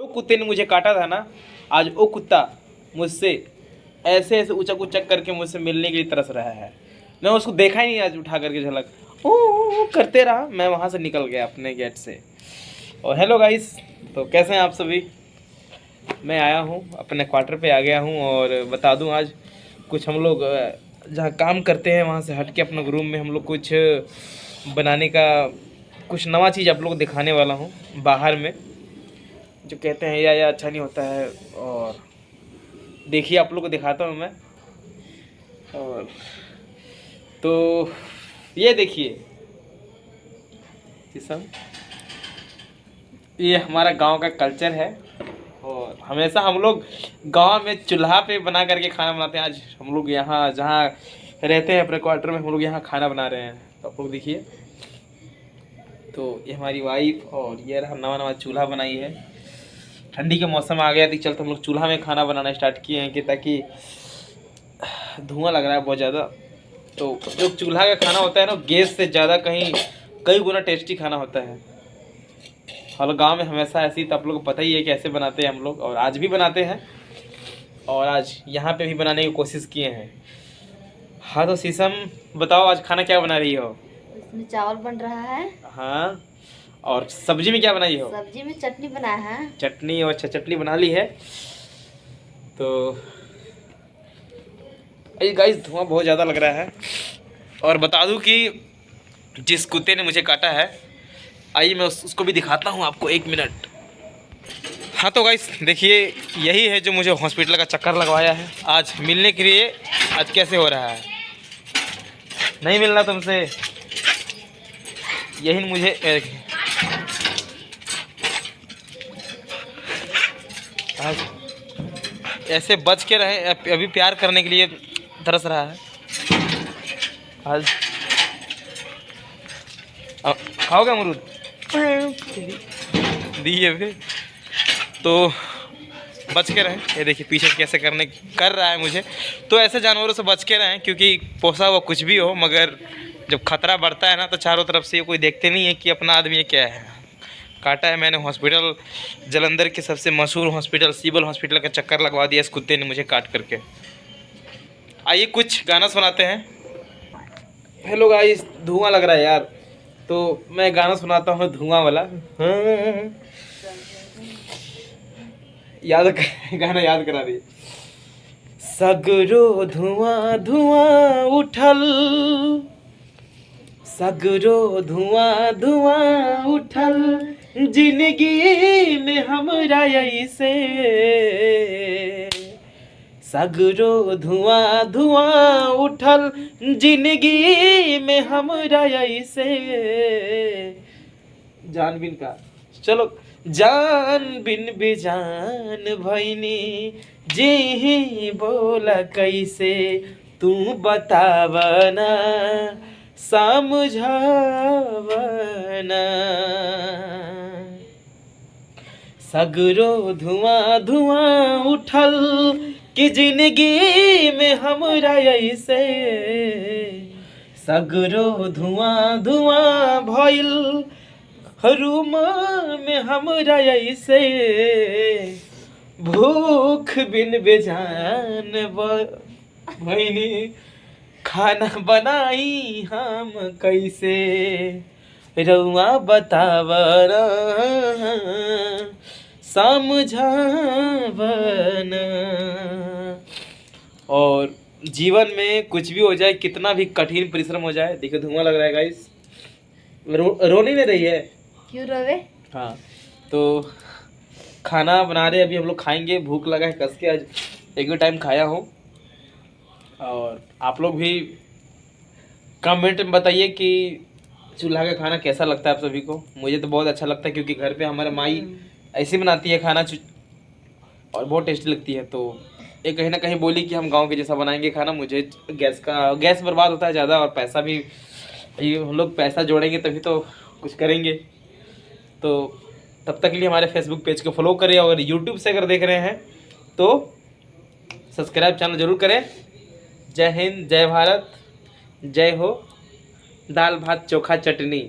जो कुत्ते ने मुझे काटा था ना, आज वो कुत्ता मुझसे ऐसे ऐसे उचक उचक करके मुझसे मिलने के लिए तरस रहा है। मैं उसको देखा ही नहीं आज, उठा करके झलक ओ करते रहा, मैं वहाँ से निकल गया अपने गेट से। और हेलो गाइस, तो कैसे हैं आप सभी। मैं आया हूँ अपने क्वार्टर पे आ गया हूँ और बता दूँ आज कुछ हम लोग जहाँ काम करते हैं वहाँ से हट के अपने रूम में हम लोग कुछ बनाने का कुछ नवा चीज़ आप लोग दिखाने वाला हूँ बाहर में, जो कहते हैं या अच्छा नहीं होता है। और देखिए आप लोग को दिखाता हूँ मैं। और तो ये देखिए शीशम, ये हमारा गांव का कल्चर है और हमेशा हम लोग गांव में चूल्हा पे बना करके खाना बनाते हैं। आज हम लोग यहाँ जहाँ रहते हैं अपने क्वार्टर में, हम लोग यहाँ खाना बना रहे हैं। तो आप लोग देखिए, तो ये हमारी वाइफ और ये रहा नवा नवा चूल्हा बनाई है। ठंडी के मौसम आ गया तो चलते हम लोग चूल्हा में खाना बनाना स्टार्ट किए हैं कि ताकि धुआं लग रहा है बहुत ज़्यादा। तो जो चूल्हा का खाना होता है ना, गैस से ज़्यादा कई गुना टेस्टी खाना होता है। और गांव में हमेशा ऐसी, तो आप लोग को पता ही है कैसे बनाते हैं हम लोग, और आज भी बनाते हैं और आज यहाँ पे भी बनाने की कोशिश किए हैं। हाँ तो शीशम बताओ, आज खाना क्या बना रही हो। इसमें चावल बन रहा है। हाँ, और सब्जी में क्या बनाई हो। सब्जी में चटनी बनाया है। चटनी, और अच्छा चटनी बना ली है। तो गाइस धुआं बहुत ज़्यादा लग रहा है। और बता दूं कि जिस कुत्ते ने मुझे काटा है, आइए मैं उसको भी दिखाता हूं आपको, 1 मिनट। हाँ तो गाइस देखिए, यही है जो मुझे हॉस्पिटल का चक्कर लगवाया है आज मिलने के लिए। आज कैसे हो रहा है, नहीं मिलना तुमसे, यही मुझे आज ऐसे बच के रहे, अभी प्यार करने के लिए तरस रहा है। आज खाओगे अमरूद दिए फिर, तो बच के रहें। ये देखिए पीछे कैसे कर रहा है मुझे। तो ऐसे जानवरों से बच के रहें, क्योंकि पोसा हुआ कुछ भी हो, मगर जब खतरा बढ़ता है ना तो चारों तरफ से ये कोई देखते नहीं है कि अपना आदमी ये क्या है। काटा है मैंने हॉस्पिटल, जालंधर के सबसे मशहूर हॉस्पिटल सिविल हॉस्पिटल का चक्कर लगवा दिया इस कुत्ते ने मुझे काट करके। आइए कुछ गाना सुनाते हैं। हेलो गाइस, धुआं लग रहा है यार, तो मैं गाना सुनाता हूँ धुआं वाला। गाना याद करा रही। सगरो धुआं धुआं उठल, सगरो धुआं धुआं उठल, जिंदगी में हमरा ऐसे। सगरो धुआं धुआं उठल, जिंदगी में हमरा ऐसे। जान बिन का, चलो जान बिन बेजान भैनी जी बोला कैसे, तू बतावना समझावना। सगरो धुआं धुआं उठल कि जिंदगी में हमरा ऐसे। सगरो धुआं धुआं भइल रूम में हमरा ऐसे। भूख बिन बेजान भइनी, खाना बनाई हम कैसे, रउआ बतावना समझावना। और जीवन में कुछ भी हो जाए, कितना भी कठिन परिश्रम हो जाए, देखो धुआं लग रहा है गाइस, रो नहीं रही है, क्यों रोवे। हाँ तो खाना बना रहे, अभी हम लोग खाएंगे, भूख लगा है कस के, आज एक भी टाइम खाया हूँ। और आप लोग भी कमेंट में बताइए कि चूल्हा का खाना कैसा लगता है आप सभी को। मुझे तो बहुत अच्छा लगता है, क्योंकि घर पे हमारे माई ऐसी बनाती है खाना और बहुत टेस्टी लगती है। तो ये कहीं ना कहीं बोली कि हम गांव के जैसा बनाएंगे खाना। मुझे गैस बर्बाद होता है ज़्यादा, और पैसा भी, हम लोग पैसा जोड़ेंगे तभी तो कुछ करेंगे। तो तब तक के लिए हमारे फेसबुक पेज को फॉलो करें, और यूट्यूब से अगर देख रहे हैं तो सब्सक्राइब चैनल ज़रूर करें। जय हिंद, जय भारत, जय हो। दाल भात चोखा चटनी।